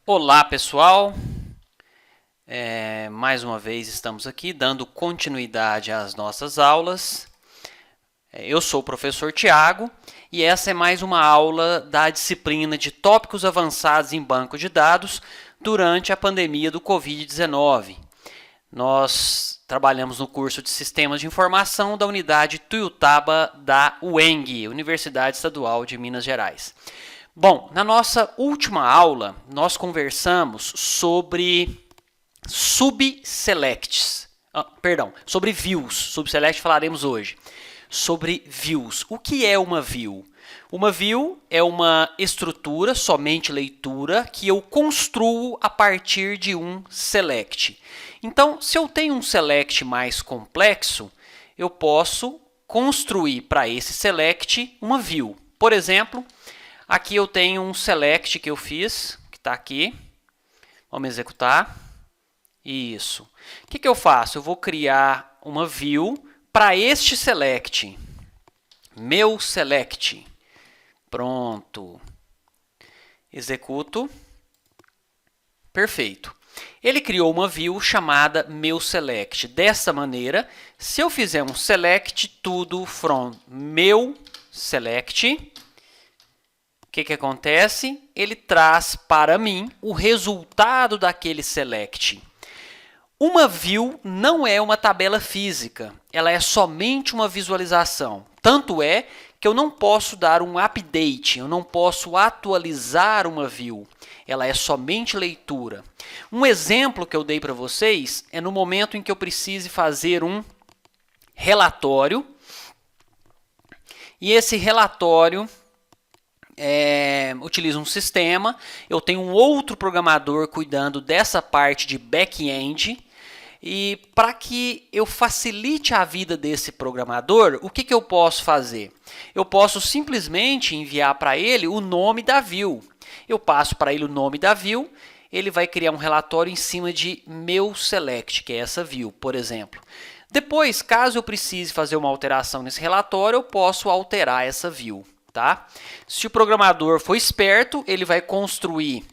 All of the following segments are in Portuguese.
Olá pessoal, mais uma vez estamos aqui dando continuidade às nossas aulas. Eu sou o professor Tiago e essa é mais uma aula da disciplina de tópicos avançados em banco de dados durante a pandemia do Covid-19. Nós trabalhamos no curso de Sistemas de Informação da unidade Tuiutaba da UENG, Universidade Estadual de Minas Gerais. Bom, na nossa última aula, nós conversamos sobre subselects. Sobre views. Subselect falaremos hoje. Sobre views. O que é uma view? Uma view é uma estrutura, somente leitura, que eu construo a partir de um select. Então, se eu tenho um select mais complexo, eu posso construir para esse select uma view. Por exemplo, aqui eu tenho um select que eu fiz, que está aqui. Vamos executar. Isso. O que eu faço? Eu vou criar uma view para este select. Meu select. Pronto. Executo. Perfeito. Ele criou uma view chamada meu select. Dessa maneira, se eu fizer um select tudo from meu select, o que acontece? Ele traz para mim o resultado daquele select. Uma view não é uma tabela física, ela é somente uma visualização. Tanto é que eu não posso dar um update, eu não posso atualizar uma view. Ela é somente leitura. Um exemplo que eu dei para vocês é no momento em que eu precise fazer um relatório. E esse relatório utiliza um sistema. Eu tenho um outro programador cuidando dessa parte de back-end. E para que eu facilite a vida desse programador, o que eu posso fazer? Eu posso simplesmente enviar para ele o nome da view. Eu passo para ele o nome da view, ele vai criar um relatório em cima de meu select, que é essa view, por exemplo. Depois, caso eu precise fazer uma alteração nesse relatório, eu posso alterar essa view. Tá? Se o programador for esperto, ele vai construir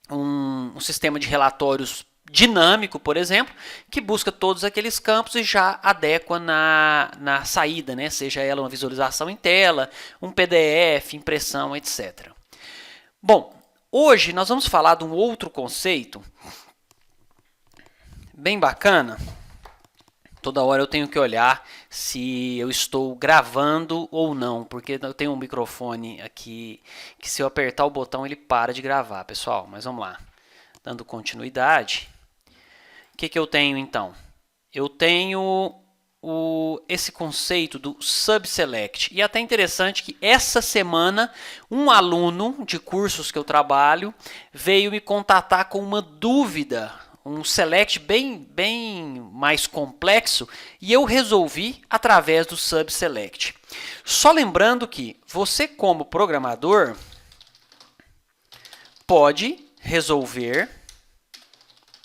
um sistema de relatórios dinâmico, por exemplo, que busca todos aqueles campos e já adequa na saída, né? Seja ela uma visualização em tela, um PDF, impressão, etc. Bom, hoje nós vamos falar de um outro conceito bem bacana. Toda hora eu tenho que olhar se eu estou gravando ou não, porque eu tenho um microfone aqui que se eu apertar o botão ele para de gravar, pessoal. Mas vamos lá, dando continuidade. O que eu tenho então? Eu tenho esse conceito do subselect. E é até interessante que essa semana um aluno de cursos que eu trabalho veio me contatar com uma dúvida, um select bem mais complexo, e eu resolvi através do subselect. Só lembrando que você, como programador, pode resolver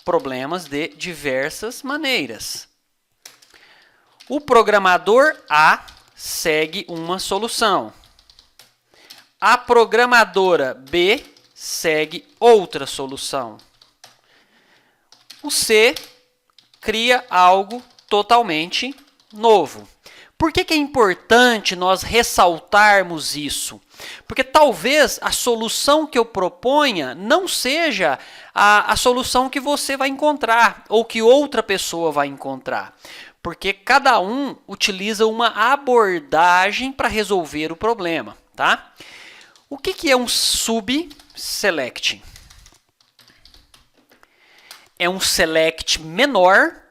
problemas de diversas maneiras. O programador A segue uma solução. A programadora B segue outra solução. O C cria algo totalmente novo. Por que é importante nós ressaltarmos isso? Porque talvez a solução que eu proponha não seja a solução que você vai encontrar ou que outra pessoa vai encontrar. Porque cada um utiliza uma abordagem para resolver o problema. Tá? O que é um subselect? É um select menor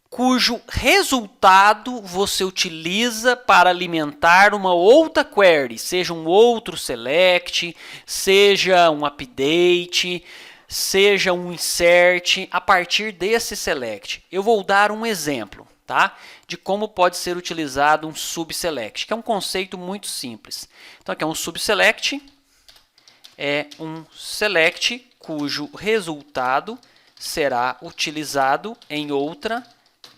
cujo resultado você utiliza para alimentar uma outra query, seja um outro select, seja um update, seja um insert, a partir desse select. Eu vou dar um exemplo, tá? De como pode ser utilizado um subselect, que é um conceito muito simples. Então, aqui é um subselect, é um select cujo resultado será utilizado em outra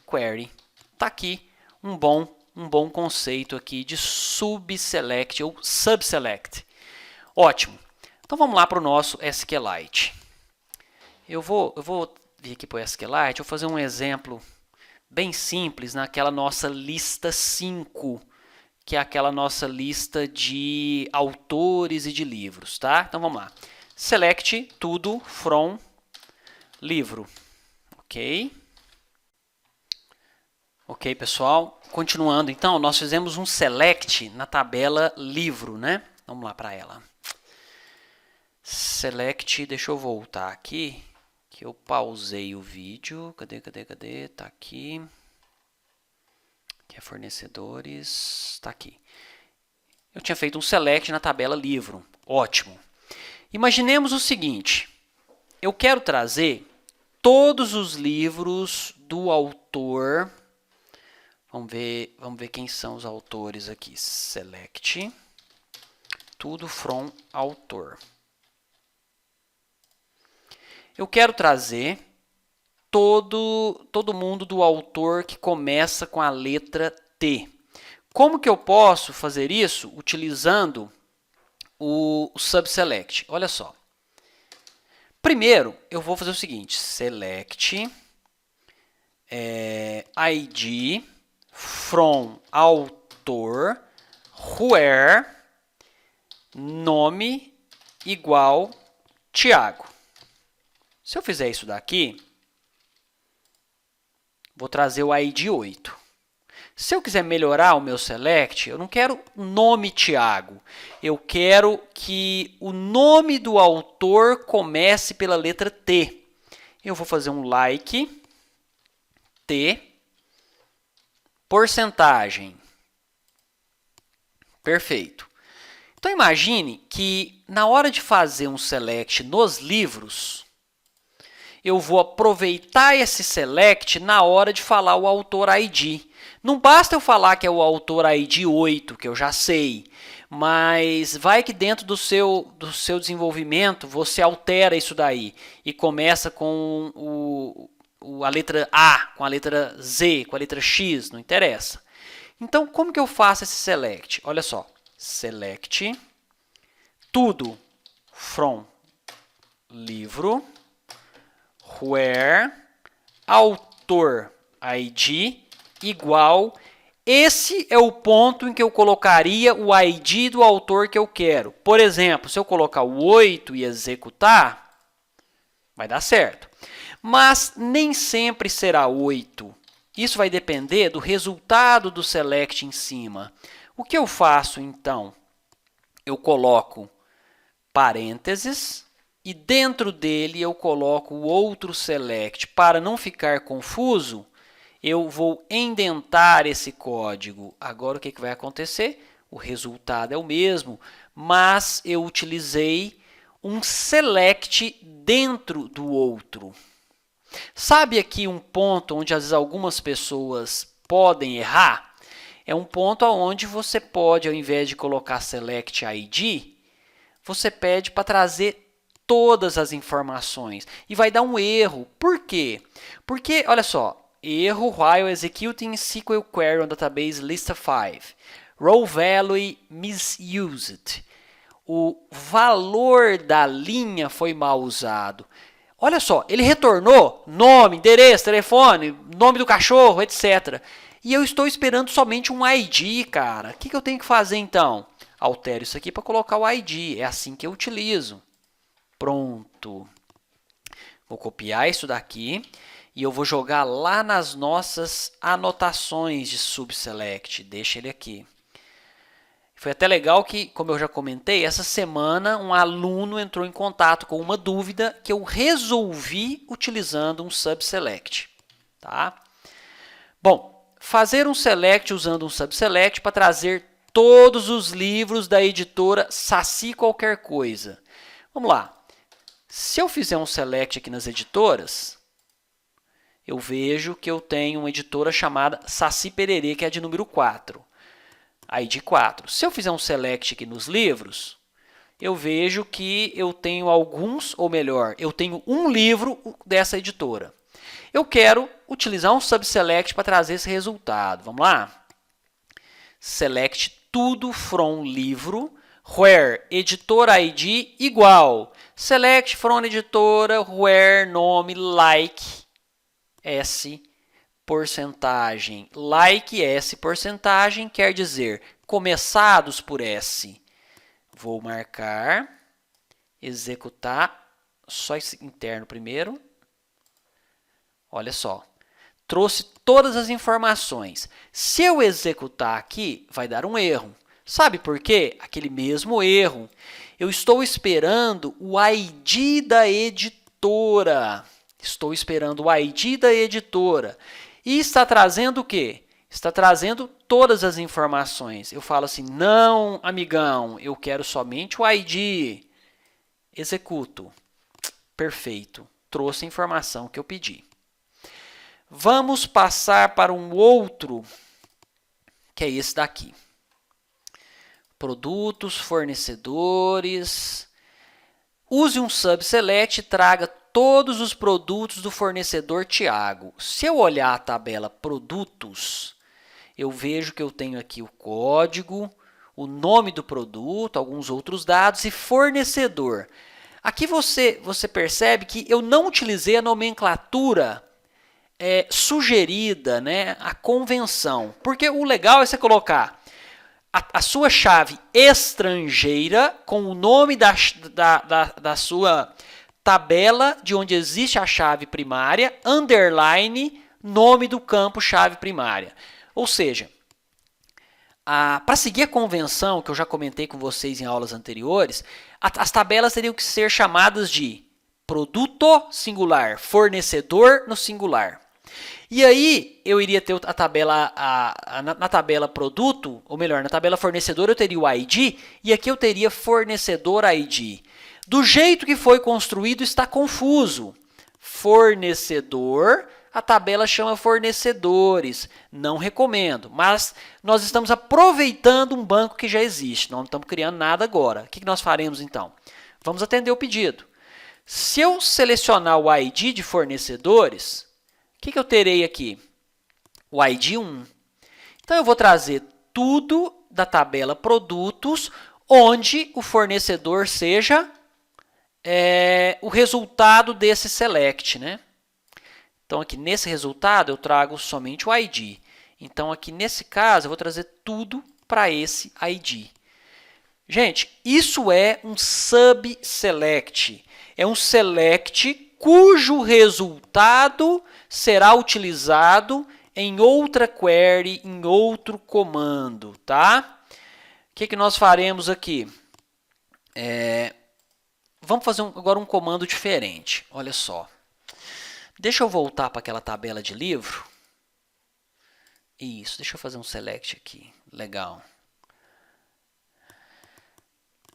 query. Está aqui um bom conceito aqui de subselect ou subselect. Ótimo. Então vamos lá para o nosso SQLite. Eu vou vir aqui para o SQLite, eu vou fazer um exemplo bem simples naquela nossa lista 5, que é aquela nossa lista de autores e de livros, tá? Então vamos lá. Select tudo from livro, ok? Ok, pessoal. Continuando, então, nós fizemos um select na tabela livro, né? Vamos lá para ela. Select, deixa eu voltar aqui, que eu pausei o vídeo. Cadê? Tá aqui. Aqui é fornecedores, tá aqui. Eu tinha feito um select na tabela livro. Ótimo. Imaginemos o seguinte. Eu quero trazer todos os livros do autor. Vamos ver quem são os autores aqui. Select tudo from autor. Eu quero trazer todo mundo do autor que começa com a letra T. Como que eu posso fazer isso? Utilizando o subselect. Olha só. Primeiro, eu vou fazer o seguinte. Select ID from autor where nome igual Tiago. Se eu fizer isso daqui, vou trazer o ID 8. Se eu quiser melhorar o meu select, eu não quero nome Tiago. Eu quero que o nome do autor comece pela letra T. Eu vou fazer um like T porcentagem. Perfeito. Então imagine que na hora de fazer um select nos livros, eu vou aproveitar esse select na hora de falar o autor ID. Não basta eu falar que é o autor ID 8, que eu já sei, mas vai que dentro do seu desenvolvimento você altera isso daí e começa com a letra A, com a letra Z, com a letra X, não interessa. Então, como que eu faço esse select? Olha só, select tudo from livro where autor ID igual, esse é o ponto em que eu colocaria o ID do autor que eu quero. Por exemplo, se eu colocar o 8 e executar, vai dar certo. Mas nem sempre será 8. Isso vai depender do resultado do select em cima. O que eu faço então? Eu coloco parênteses e dentro dele eu coloco o outro select. Para não ficar confuso, eu vou indentar esse código. Agora o que vai acontecer? O resultado é o mesmo, mas eu utilizei um select dentro do outro. Sabe aqui um ponto onde às vezes algumas pessoas podem errar? É um ponto onde você pode, ao invés de colocar select ID, você pede para trazer todas as informações e vai dar um erro. Por quê? Porque, olha só, erro while executing SQL query on database list5. Row value misused. O valor da linha foi mal usado. Olha só, ele retornou nome, endereço, telefone, nome do cachorro, etc. E eu estou esperando somente um ID, cara. O que eu tenho que fazer então? Altero isso aqui para colocar o ID. É assim que eu utilizo. Pronto. Vou copiar isso daqui e eu vou jogar lá nas nossas anotações de subselect. Deixa ele aqui. Foi até legal que, como eu já comentei, essa semana um aluno entrou em contato com uma dúvida que eu resolvi utilizando um subselect. Tá? Bom, fazer um select usando um subselect para trazer todos os livros da editora Saci Qualquer Coisa. Vamos lá. Se eu fizer um select aqui nas editoras, eu vejo que eu tenho uma editora chamada Saci Pererê, que é a de número 4. ID 4. Se eu fizer um select aqui nos livros, eu vejo que eu tenho alguns, ou melhor, eu tenho um livro dessa editora. Eu quero utilizar um subselect para trazer esse resultado. Vamos lá? Select tudo from livro where editor ID igual select from editora where nome like S porcentagem. Like S porcentagem quer dizer começados por S. Vou marcar, executar, só esse interno primeiro. Olha só, trouxe todas as informações. Se eu executar aqui, vai dar um erro. Sabe por quê? Aquele mesmo erro. Eu estou esperando o ID da editora. Estou esperando o ID da editora. E está trazendo o quê? Está trazendo todas as informações. Eu falo assim, não, amigão, eu quero somente o ID. Executo. Perfeito. Trouxe a informação que eu pedi. Vamos passar para um outro, que é esse daqui. Produtos, fornecedores. Use um subselect e traga todos os produtos do fornecedor Tiago. Se eu olhar a tabela produtos, eu vejo que eu tenho aqui o código, o nome do produto, alguns outros dados e fornecedor. Aqui você percebe que eu não utilizei a nomenclatura sugerida, né, a convenção. Porque o legal é você colocar a sua chave estrangeira com o nome da sua tabela de onde existe a chave primária, underline, nome do campo chave primária. Ou seja, para seguir a convenção que eu já comentei com vocês em aulas anteriores, as tabelas teriam que ser chamadas de produto singular, fornecedor no singular. E aí, eu iria ter a tabela, na tabela produto, ou melhor, na tabela fornecedor eu teria o ID, e aqui eu teria fornecedor ID. Do jeito que foi construído, está confuso. Fornecedor, a tabela chama fornecedores. Não recomendo, mas nós estamos aproveitando um banco que já existe, não estamos criando nada agora. O que nós faremos então? Vamos atender o pedido. Se eu selecionar o ID de fornecedores, o que eu terei aqui? O ID 1. Então, eu vou trazer tudo da tabela produtos, onde o fornecedor seja o resultado desse select, né? Então, aqui nesse resultado, eu trago somente o ID. Então, aqui nesse caso, eu vou trazer tudo para esse ID. Gente, isso é um subselect. É um select cujo resultado será utilizado em outra query, em outro comando, tá? O que nós faremos aqui? Vamos fazer agora um comando diferente. Olha só. Deixa eu voltar para aquela tabela de livro. Isso, deixa eu fazer um select aqui. Legal.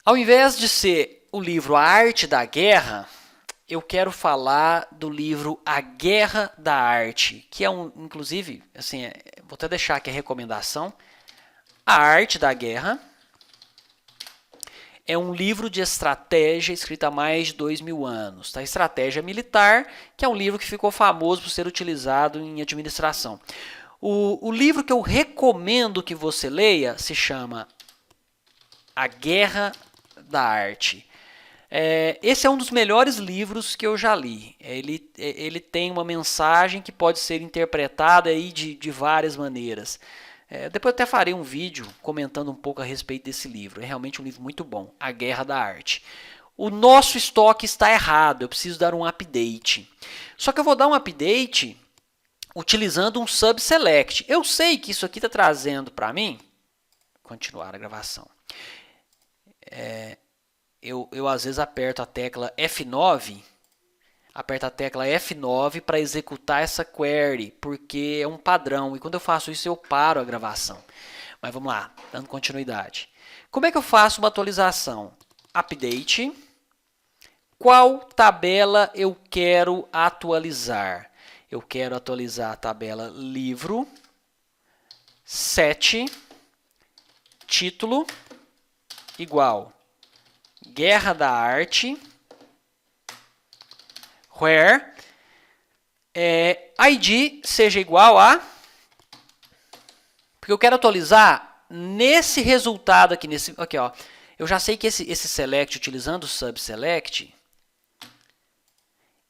Ao invés de ser o livro A Arte da Guerra, eu quero falar do livro A Guerra da Arte, que é inclusive, assim, vou até deixar aqui a recomendação. A Arte da Guerra é um livro de estratégia escrito há mais de 2000 anos. Tá? Estratégia militar, que é um livro que ficou famoso por ser utilizado em administração. O livro que eu recomendo que você leia se chama A Guerra da Arte. Esse é um dos melhores livros que eu já li. Ele tem uma mensagem que pode ser interpretada aí de várias maneiras. Depois eu até farei um vídeo comentando um pouco a respeito desse livro. É realmente um livro muito bom, A Guerra da Arte. O nosso estoque está errado, eu preciso dar um update. Só que eu vou dar um update utilizando um subselect. Eu sei que isso aqui está trazendo para mim... Continuar a gravação. Eu às vezes aperto a tecla F9, para executar essa query, porque é um padrão, e quando eu faço isso eu paro a gravação. Mas vamos lá, dando continuidade. Como é que eu faço uma atualização? Update. Qual tabela eu quero atualizar? Eu quero atualizar a tabela livro, 7, título, igual Guerra da Arte, where ID seja igual a... Porque eu quero atualizar nesse resultado aqui, aqui ó. Eu já sei que esse select, utilizando o subselect,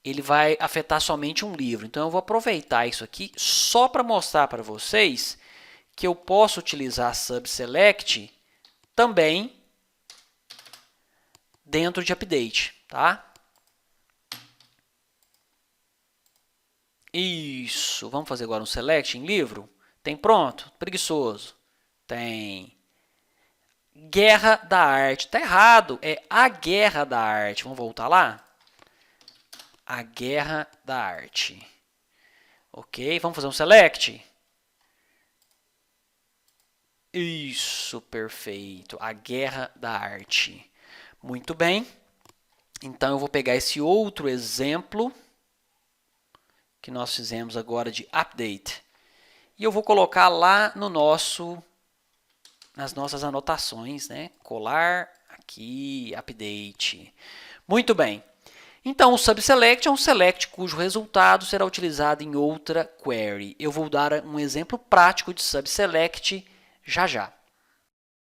ele vai afetar somente um livro. Então, eu vou aproveitar isso aqui só para mostrar para vocês que eu posso utilizar subselect também dentro de update, tá? Isso. Vamos fazer agora um select em livro? Tem pronto? Preguiçoso. Tem. Guerra da Arte. Tá errado. É a Guerra da Arte. Vamos voltar lá? A Guerra da Arte. Ok, vamos fazer um select? Isso, perfeito. A Guerra da Arte. Muito bem. Então, eu vou pegar esse outro exemplo que nós fizemos agora de update. E eu vou colocar lá no nas nossas anotações, né? Colar aqui, update. Muito bem. Então, o subselect é um select cujo resultado será utilizado em outra query. Eu vou dar um exemplo prático de subselect já já.